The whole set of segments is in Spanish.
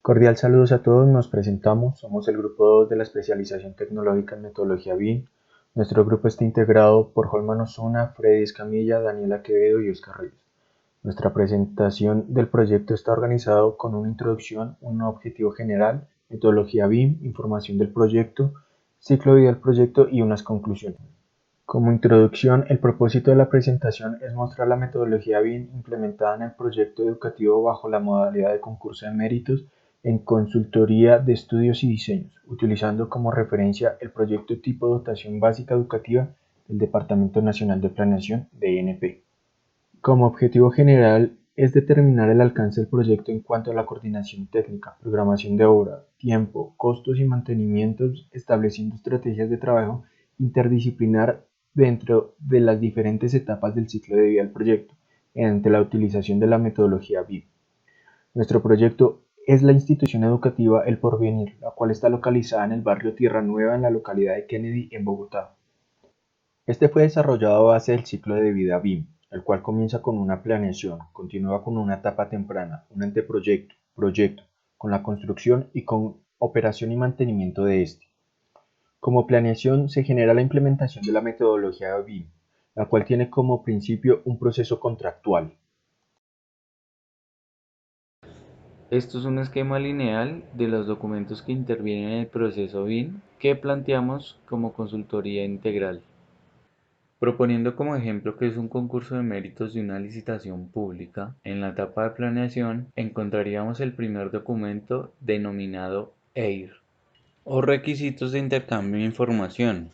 Cordial saludos a todos, nos presentamos, somos el grupo 2 de la especialización tecnológica en metodología BIM. Nuestro grupo está integrado por Holman Osuna, Freddy Escamilla, Daniela Quevedo y Oscar Reyes. Nuestra presentación del proyecto está organizado con una introducción, un objetivo general, metodología BIM, información del proyecto, ciclo de vida del proyecto y unas conclusiones. Como introducción, el propósito de la presentación es mostrar la metodología BIM implementada en el proyecto educativo bajo la modalidad de concurso de méritos en consultoría de estudios y diseños, utilizando como referencia el proyecto tipo dotación básica educativa del Departamento Nacional de Planeación, DNP. Como objetivo general es determinar el alcance del proyecto en cuanto a la coordinación técnica, programación de obra, tiempo, costos y mantenimientos, estableciendo estrategias de trabajo interdisciplinar dentro de las diferentes etapas del ciclo de vida del proyecto, mediante la utilización de la metodología BIM. Nuestro proyecto es la institución educativa El Porvenir, la cual está localizada en el barrio Tierra Nueva en la localidad de Kennedy, en Bogotá. Este fue desarrollado a base del ciclo de vida BIM, el cual comienza con una planeación, continúa con una etapa temprana, un anteproyecto, proyecto, con la construcción y con operación y mantenimiento de este. Como planeación se genera la implementación de la metodología BIM, la cual tiene como principio un proceso contractual. Esto es un esquema lineal de los documentos que intervienen en el proceso BIM que planteamos como consultoría integral. Proponiendo como ejemplo que es un concurso de méritos de una licitación pública, en la etapa de planeación encontraríamos el primer documento denominado EIR o requisitos de intercambio de información.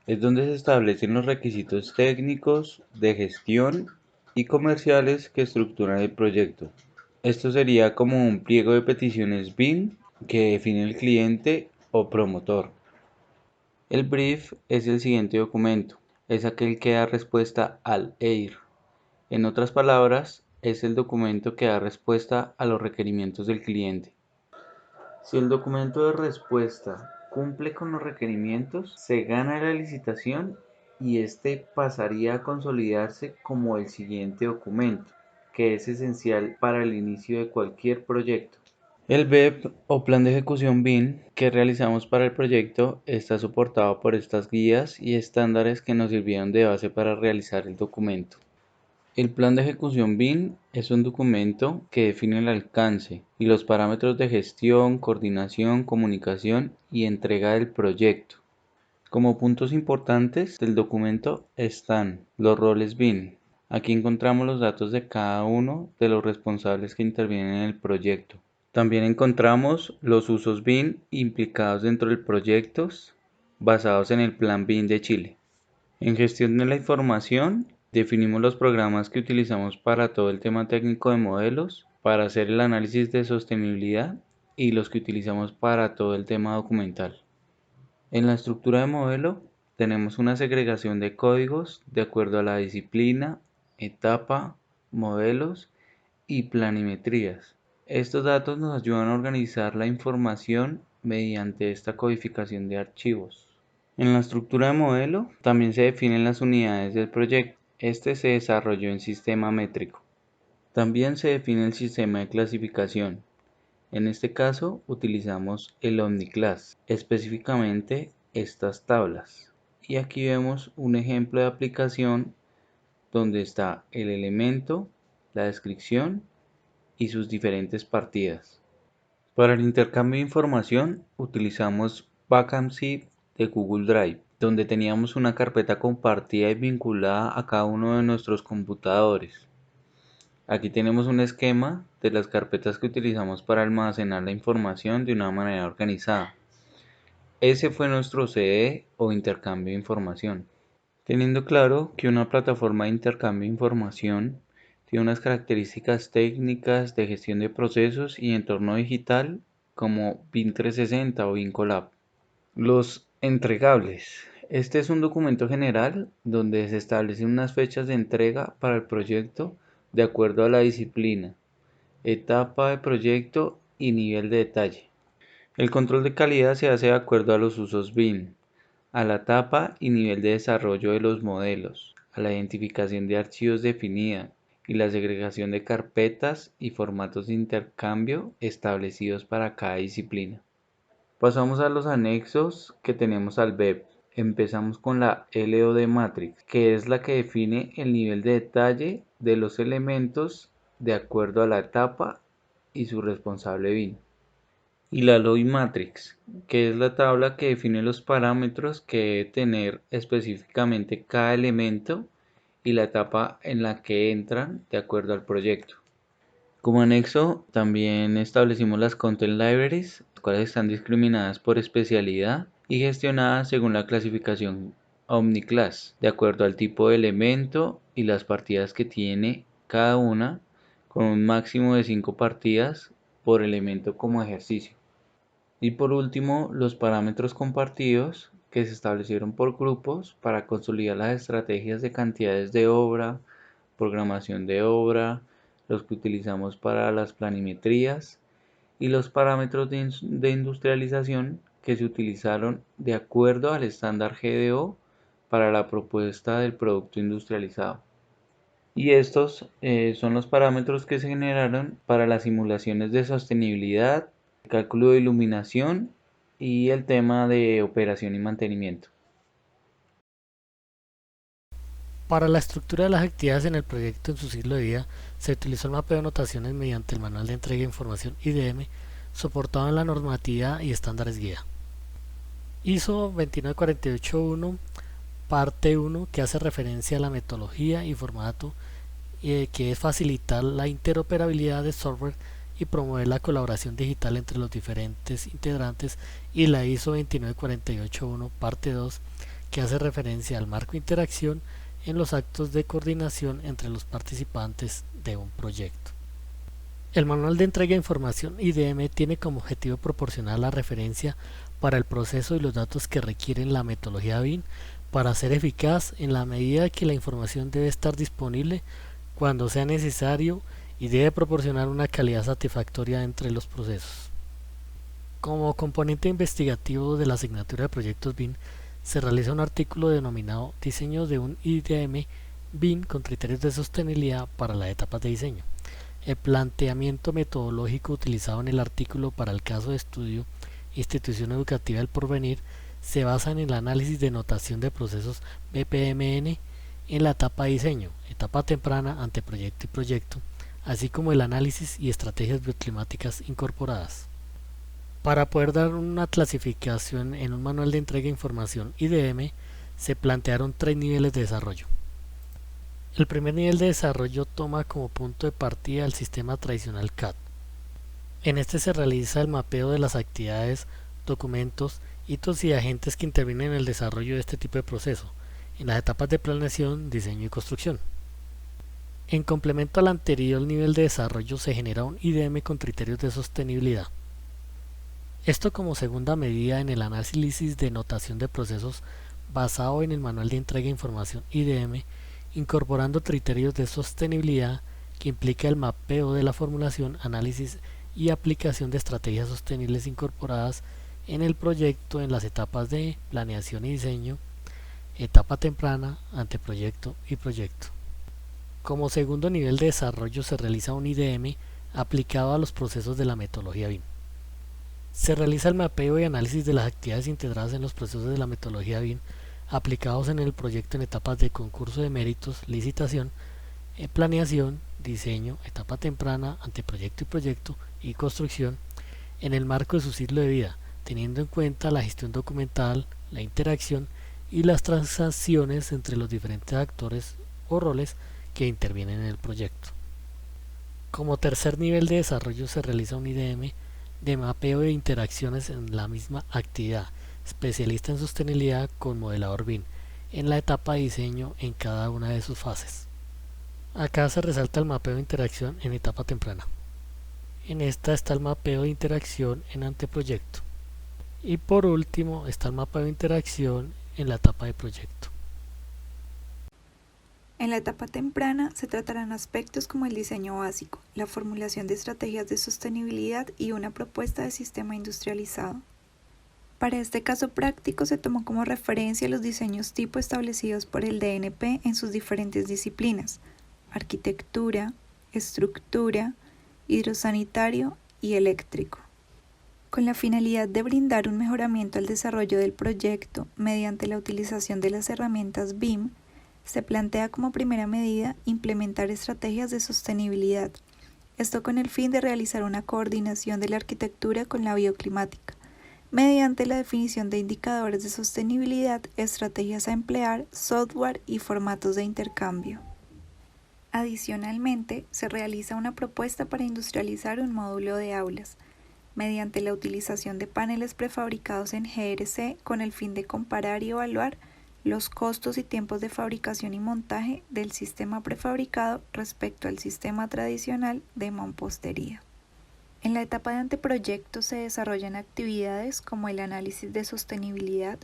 Es donde se establecen los requisitos técnicos, de gestión y comerciales que estructuran el proyecto. Esto sería como un pliego de peticiones BIM que define el cliente o promotor. El brief es el siguiente documento, es aquel que da respuesta al EIR. En otras palabras, es el documento que da respuesta a los requerimientos del cliente. Si el documento de respuesta cumple con los requerimientos, se gana la licitación y este pasaría a consolidarse como el siguiente documento, que es esencial para el inicio de cualquier proyecto. El BEP o plan de ejecución BIM que realizamos para el proyecto está soportado por estas guías y estándares que nos sirvieron de base para realizar el documento. El plan de ejecución BIM es un documento que define el alcance y los parámetros de gestión, coordinación, comunicación y entrega del proyecto. Como puntos importantes del documento están los roles BIM. Aquí encontramos los datos de cada uno de los responsables que intervienen en el proyecto. También encontramos los usos BIM implicados dentro del proyecto basados en el Plan BIM de Chile. En gestión de la información, definimos los programas que utilizamos para todo el tema técnico de modelos, para hacer el análisis de sostenibilidad y los que utilizamos para todo el tema documental. En la estructura de modelo tenemos una segregación de códigos de acuerdo a la disciplina, etapa, modelos y planimetrías. Estos datos nos ayudan a organizar la información mediante esta codificación de archivos. En la estructura de modelo también se definen las unidades del proyecto. Este se desarrolló en sistema métrico. También se define el sistema de clasificación. En este caso utilizamos el OmniClass, específicamente estas tablas. Y aquí vemos un ejemplo de aplicación donde está el elemento, la descripción y sus diferentes partidas. Para el intercambio de información utilizamos Vacancy de Google Drive, donde teníamos una carpeta compartida y vinculada a cada uno de nuestros computadores. Aquí tenemos un esquema de las carpetas que utilizamos para almacenar la información de una manera organizada. Ese fue nuestro CE o intercambio de información. Teniendo claro que una plataforma de intercambio de información tiene unas características técnicas de gestión de procesos y entorno digital como BIM 360 o BIM Collab. Los entregables. Este es un documento general donde se establecen unas fechas de entrega para el proyecto de acuerdo a la disciplina, etapa de proyecto y nivel de detalle. El control de calidad se hace de acuerdo a los usos BIM, a la etapa y nivel de desarrollo de los modelos, a la identificación de archivos definida y la segregación de carpetas y formatos de intercambio establecidos para cada disciplina. Pasamos a los anexos que tenemos al BEP. Empezamos con la LOD Matrix, que es la que define el nivel de detalle de los elementos de acuerdo a la etapa y su responsable BIM. Y la LOI Matrix, que es la tabla que define los parámetros que debe tener específicamente cada elemento y la etapa en la que entran de acuerdo al proyecto. Como anexo, también establecimos las Content Libraries, las cuales están discriminadas por especialidad y gestionadas según la clasificación OmniClass, de acuerdo al tipo de elemento y las partidas que tiene cada una, con un máximo de 5 partidas por elemento como ejercicio. Y por último, los parámetros compartidos que se establecieron por grupos para consolidar las estrategias de cantidades de obra, programación de obra, los que utilizamos para las planimetrías y los parámetros de industrialización que se utilizaron de acuerdo al estándar GDO para la propuesta del producto industrializado. Y estos son los parámetros que se generaron para las simulaciones de sostenibilidad, cálculo de iluminación y el tema de operación y mantenimiento. Para la estructura de las actividades en el proyecto en su ciclo de vida, se utilizó el mapeo de notaciones mediante el Manual de Entrega de Información IDM, soportado en la normativa y estándares guía. ISO 29481, parte 1, que hace referencia a la metodología y formato, que es facilitar la interoperabilidad de software y promover la colaboración digital entre los diferentes integrantes, y la ISO 29481, parte 2, que hace referencia al marco de interacción en los actos de coordinación entre los participantes de un proyecto. El Manual de Entrega de Información IDM tiene como objetivo proporcionar la referencia para el proceso y los datos que requieren la metodología BIM para ser eficaz en la medida que la información debe estar disponible cuando sea necesario y debe proporcionar una calidad satisfactoria entre los procesos. Como componente investigativo de la asignatura de proyectos BIM, se realiza un artículo denominado Diseño de un IDM BIM con criterios de sostenibilidad para las etapas de diseño. El planteamiento metodológico utilizado en el artículo para el caso de estudio Institución Educativa del Porvenir se basa en el análisis de notación de procesos BPMN en la etapa de diseño, etapa temprana, anteproyecto y proyecto, así como el análisis y estrategias bioclimáticas incorporadas. Para poder dar una clasificación en un manual de entrega de información IDM, se plantearon 3 niveles de desarrollo. El primer nivel de desarrollo toma como punto de partida el sistema tradicional CAD. En este se realiza el mapeo de las actividades, documentos, hitos y agentes que intervienen en el desarrollo de este tipo de proceso, en las etapas de planeación, diseño y construcción. En complemento al anterior nivel de desarrollo se genera un IDM con criterios de sostenibilidad. Esto como segunda medida en el análisis de notación de procesos basado en el Manual de Entrega de Información IDM, incorporando criterios de sostenibilidad que implica el mapeo de la formulación, análisis y aplicación de estrategias sostenibles incorporadas en el proyecto en las etapas de planeación y diseño, etapa temprana, anteproyecto y proyecto. Como segundo nivel de desarrollo se realiza un IDM aplicado a los procesos de la metodología BIM. Se realiza el mapeo y análisis de las actividades integradas en los procesos de la metodología BIM aplicados en el proyecto en etapas de concurso de méritos, licitación, planeación, diseño, etapa temprana, anteproyecto y proyecto y construcción en el marco de su ciclo de vida, teniendo en cuenta la gestión documental, la interacción y las transacciones entre los diferentes actores o roles que intervienen en el proyecto. Como tercer nivel de desarrollo se realiza un IDM de mapeo de interacciones en la misma actividad, especialista en sostenibilidad con modelador BIM, en la etapa de diseño en cada una de sus fases. Acá se resalta el mapeo de interacción en etapa temprana. En esta está el mapeo de interacción en anteproyecto. Y por último está el mapeo de interacción en la etapa de proyecto. En la etapa temprana se tratarán aspectos como el diseño básico, la formulación de estrategias de sostenibilidad y una propuesta de sistema industrializado. Para este caso práctico se tomó como referencia los diseños tipo establecidos por el DNP en sus diferentes disciplinas, arquitectura, estructura, hidrosanitario y eléctrico. Con la finalidad de brindar un mejoramiento al desarrollo del proyecto mediante la utilización de las herramientas BIM, se plantea como primera medida implementar estrategias de sostenibilidad, esto con el fin de realizar una coordinación de la arquitectura con la bioclimática, mediante la definición de indicadores de sostenibilidad, estrategias a emplear, software y formatos de intercambio. Adicionalmente, se realiza una propuesta para industrializar un módulo de aulas, mediante la utilización de paneles prefabricados en GRC con el fin de comparar y evaluar los costos y tiempos de fabricación y montaje del sistema prefabricado respecto al sistema tradicional de mampostería. En la etapa de anteproyecto se desarrollan actividades como el análisis de sostenibilidad,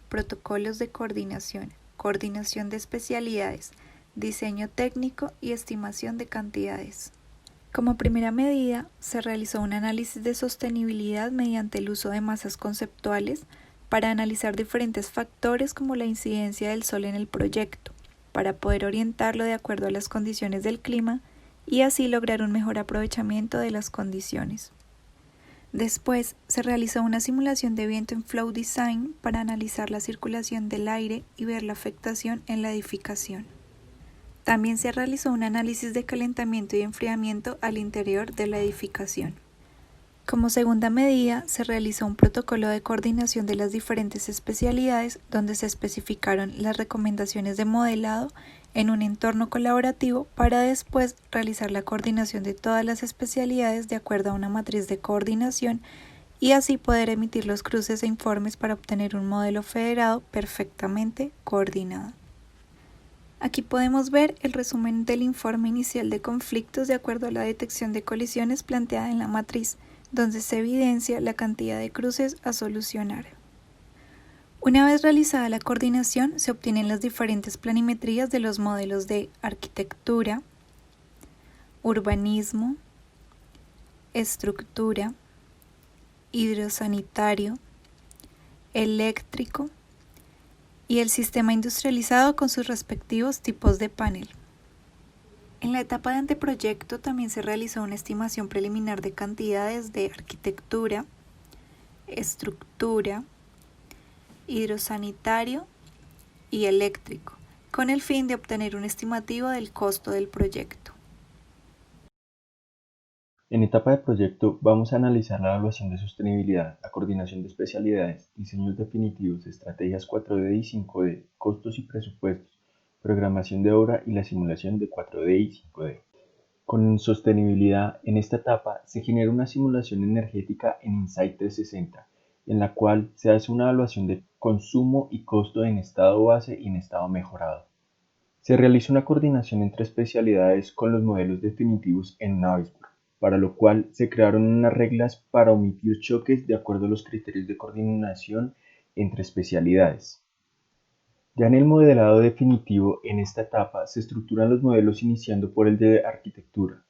protocolos de coordinación, coordinación de especialidades, diseño técnico y estimación de cantidades. Como primera medida, se realizó un análisis de sostenibilidad mediante el uso de masas conceptuales para analizar diferentes factores como la incidencia del sol en el proyecto, para poder orientarlo de acuerdo a las condiciones del clima y así lograr un mejor aprovechamiento de las condiciones. Después, se realizó una simulación de viento en Flow Design para analizar la circulación del aire y ver la afectación en la edificación. También se realizó un análisis de calentamiento y enfriamiento al interior de la edificación. Como segunda medida, se realizó un protocolo de coordinación de las diferentes especialidades donde se especificaron las recomendaciones de modelado en un entorno colaborativo para después realizar la coordinación de todas las especialidades de acuerdo a una matriz de coordinación y así poder emitir los cruces e informes para obtener un modelo federado perfectamente coordinado. Aquí podemos ver el resumen del informe inicial de conflictos de acuerdo a la detección de colisiones planteada en la matriz, donde se evidencia la cantidad de cruces a solucionar. Una vez realizada la coordinación, se obtienen las diferentes planimetrías de los modelos de arquitectura, urbanismo, estructura, hidrosanitario, eléctrico, y el sistema industrializado con sus respectivos tipos de panel. En la etapa de anteproyecto también se realizó una estimación preliminar de cantidades de arquitectura, estructura, hidrosanitario y eléctrico, con el fin de obtener un estimativo del costo del proyecto. En etapa de proyecto vamos a analizar la evaluación de sostenibilidad, la coordinación de especialidades, diseños definitivos, estrategias 4D y 5D, costos y presupuestos, programación de obra y la simulación de 4D y 5D. Con sostenibilidad, en esta etapa se genera una simulación energética en Insight 360, en la cual se hace una evaluación de consumo y costo en estado base y en estado mejorado. Se realiza una coordinación entre especialidades con los modelos definitivos en Navisworks, para lo cual se crearon unas reglas para omitir choques de acuerdo a los criterios de coordinación entre especialidades. Ya en el modelado definitivo, en esta etapa, se estructuran los modelos iniciando por el de arquitectura.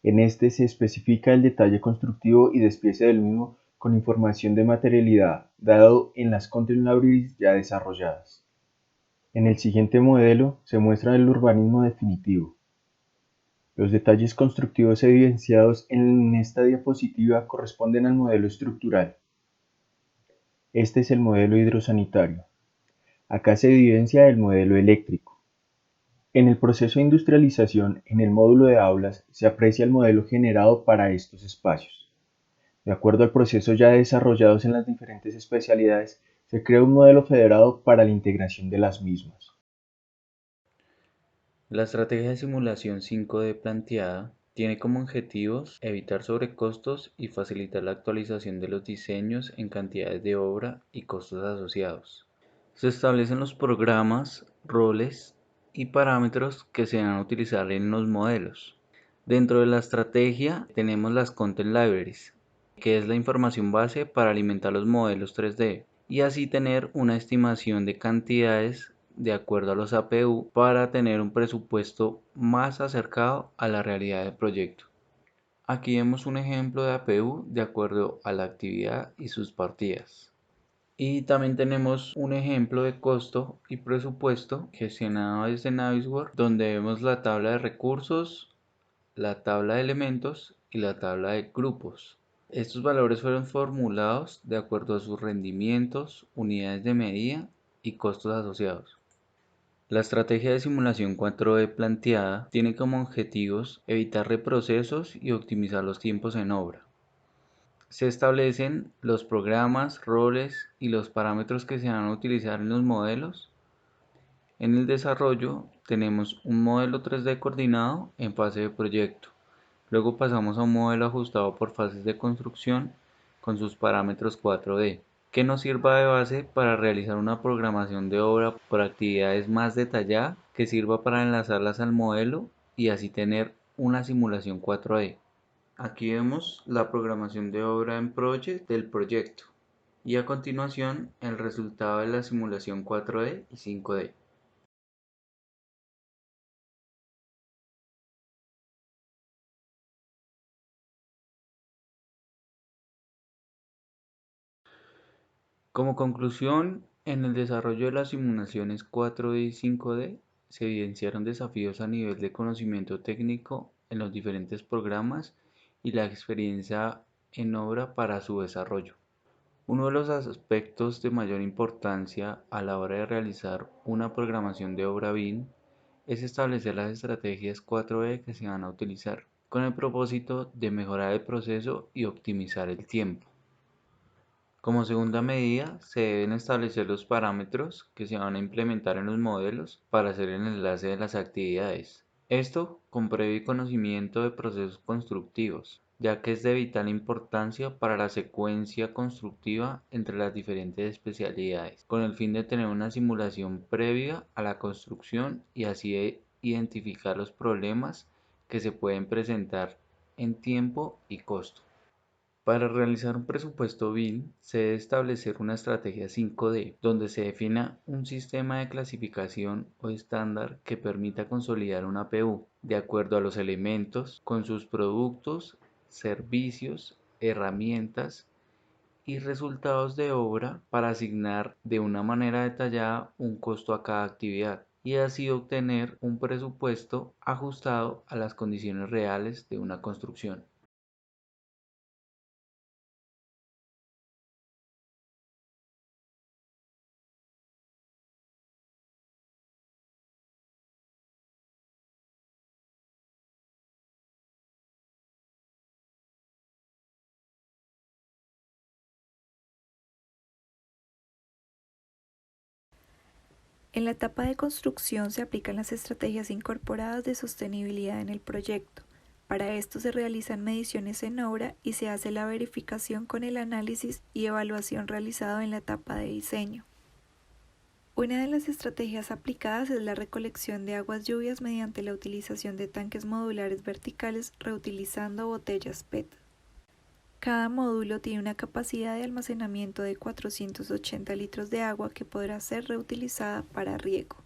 En este se especifica el detalle constructivo y despiece del mismo con información de materialidad, dado en las content libraries ya desarrolladas. En el siguiente modelo se muestra el urbanismo definitivo. Los detalles constructivos evidenciados en esta diapositiva corresponden al modelo estructural. Este es el modelo hidrosanitario. Acá se evidencia el modelo eléctrico. En el proceso de industrialización, en el módulo de aulas, se aprecia el modelo generado para estos espacios. De acuerdo al proceso ya desarrollados en las diferentes especialidades, se crea un modelo federado para la integración de las mismas. La estrategia de simulación 5D planteada tiene como objetivos evitar sobrecostos y facilitar la actualización de los diseños en cantidades de obra y costos asociados. Se establecen los programas, roles y parámetros que se van a utilizar en los modelos. Dentro de la estrategia tenemos las Content Libraries, que es la información base para alimentar los modelos 3D y así tener una estimación de cantidades de acuerdo a los APU para tener un presupuesto más acercado a la realidad del proyecto. Aquí vemos un ejemplo de APU de acuerdo a la actividad y sus partidas. Y también tenemos un ejemplo de costo y presupuesto gestionado desde Navisworks, donde vemos la tabla de recursos, la tabla de elementos y la tabla de grupos. Estos valores fueron formulados de acuerdo a sus rendimientos, unidades de medida y costos asociados. La estrategia de simulación 4D planteada tiene como objetivos evitar reprocesos y optimizar los tiempos en obra. Se establecen los programas, roles y los parámetros que se van a utilizar en los modelos. En el desarrollo tenemos un modelo 3D coordinado en fase de proyecto. Luego pasamos a un modelo ajustado por fases de construcción con sus parámetros 4D, que nos sirva de base para realizar una programación de obra por actividades más detallada que sirva para enlazarlas al modelo y así tener una simulación 4D. Aquí vemos la programación de obra en Project del proyecto y a continuación el resultado de la simulación 4D y 5D. Como conclusión, en el desarrollo de las simulaciones 4D y 5D se evidenciaron desafíos a nivel de conocimiento técnico en los diferentes programas y la experiencia en obra para su desarrollo. Uno de los aspectos de mayor importancia a la hora de realizar una programación de obra BIM es establecer las estrategias 4D que se van a utilizar, con el propósito de mejorar el proceso y optimizar el tiempo. Como segunda medida, se deben establecer los parámetros que se van a implementar en los modelos para hacer el enlace de las actividades. Esto con previo conocimiento de procesos constructivos, ya que es de vital importancia para la secuencia constructiva entre las diferentes especialidades, con el fin de tener una simulación previa a la construcción y así identificar los problemas que se pueden presentar en tiempo y costo. Para realizar un presupuesto BIM, se debe establecer una estrategia 5D, donde se defina un sistema de clasificación o estándar que permita consolidar una PU de acuerdo a los elementos con sus productos, servicios, herramientas y resultados de obra para asignar de una manera detallada un costo a cada actividad y así obtener un presupuesto ajustado a las condiciones reales de una construcción. En la etapa de construcción se aplican las estrategias incorporadas de sostenibilidad en el proyecto. Para esto se realizan mediciones en obra y se hace la verificación con el análisis y evaluación realizado en la etapa de diseño. Una de las estrategias aplicadas es la recolección de aguas lluvias mediante la utilización de tanques modulares verticales reutilizando botellas PET. Cada módulo tiene una capacidad de almacenamiento de 480 litros de agua que podrá ser reutilizada para riego.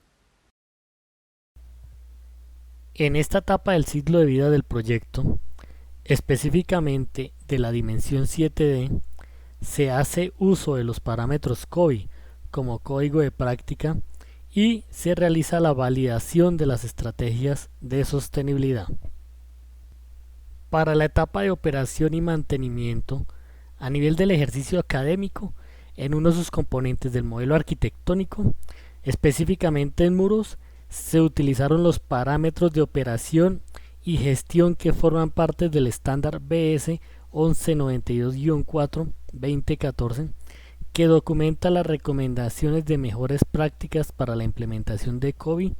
En esta etapa del ciclo de vida del proyecto, específicamente de la dimensión 7D, se hace uso de los parámetros COBI como código de práctica y se realiza la validación de las estrategias de sostenibilidad. Para la etapa de operación y mantenimiento, a nivel del ejercicio académico, en uno de sus componentes del modelo arquitectónico, específicamente en muros, se utilizaron los parámetros de operación y gestión que forman parte del estándar BS 1192-4-2014, que documenta las recomendaciones de mejores prácticas para la implementación de COBI,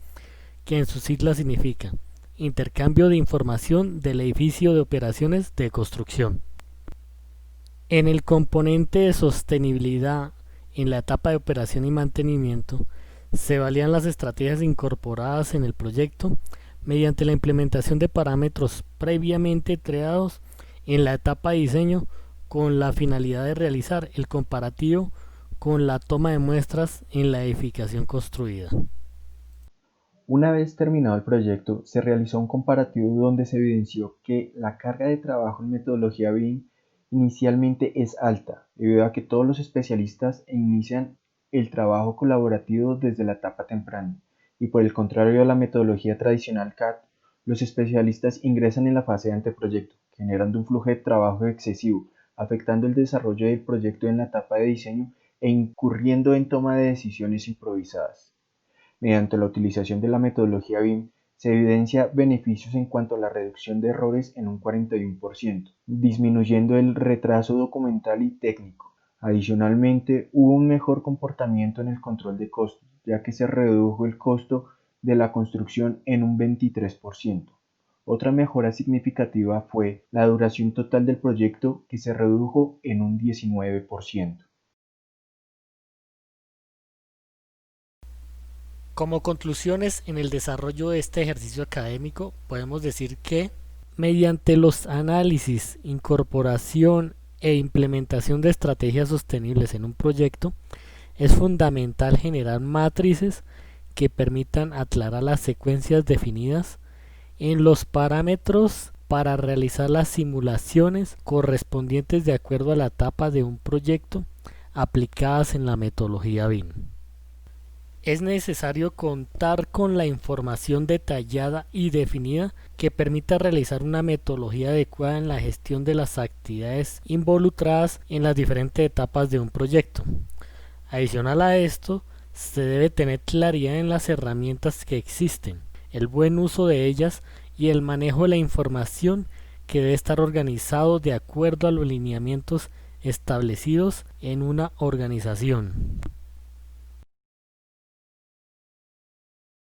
que en sus siglas significa Intercambio de Información del Edificio de Operaciones de Construcción. En el componente de sostenibilidad, en la etapa de operación y mantenimiento, se valían las estrategias incorporadas en el proyecto mediante la implementación de parámetros previamente creados en la etapa de diseño con la finalidad de realizar el comparativo con la toma de muestras en la edificación construida. Una vez terminado el proyecto, se realizó un comparativo donde se evidenció que la carga de trabajo en metodología BIM inicialmente es alta, debido a que todos los especialistas inician el trabajo colaborativo desde la etapa temprana, y por el contrario a la metodología tradicional CAD, los especialistas ingresan en la fase de anteproyecto, generando un flujo de trabajo excesivo, afectando el desarrollo del proyecto en la etapa de diseño e incurriendo en toma de decisiones improvisadas. Mediante la utilización de la metodología BIM, se evidencia beneficios en cuanto a la reducción de errores en un 41%, disminuyendo el retraso documental y técnico. Adicionalmente, hubo un mejor comportamiento en el control de costos, ya que se redujo el costo de la construcción en un 23%. Otra mejora significativa fue la duración total del proyecto, que se redujo en un 19%. Como conclusiones en el desarrollo de este ejercicio académico, podemos decir que mediante los análisis, incorporación e implementación de estrategias sostenibles en un proyecto, es fundamental generar matrices que permitan aclarar las secuencias definidas en los parámetros para realizar las simulaciones correspondientes de acuerdo a la etapa de un proyecto aplicadas en la metodología BIM. Es necesario contar con la información detallada y definida que permita realizar una metodología adecuada en la gestión de las actividades involucradas en las diferentes etapas de un proyecto. Adicional a esto, se debe tener claridad en las herramientas que existen, el buen uso de ellas y el manejo de la información, que debe estar organizado de acuerdo a los lineamientos establecidos en una organización.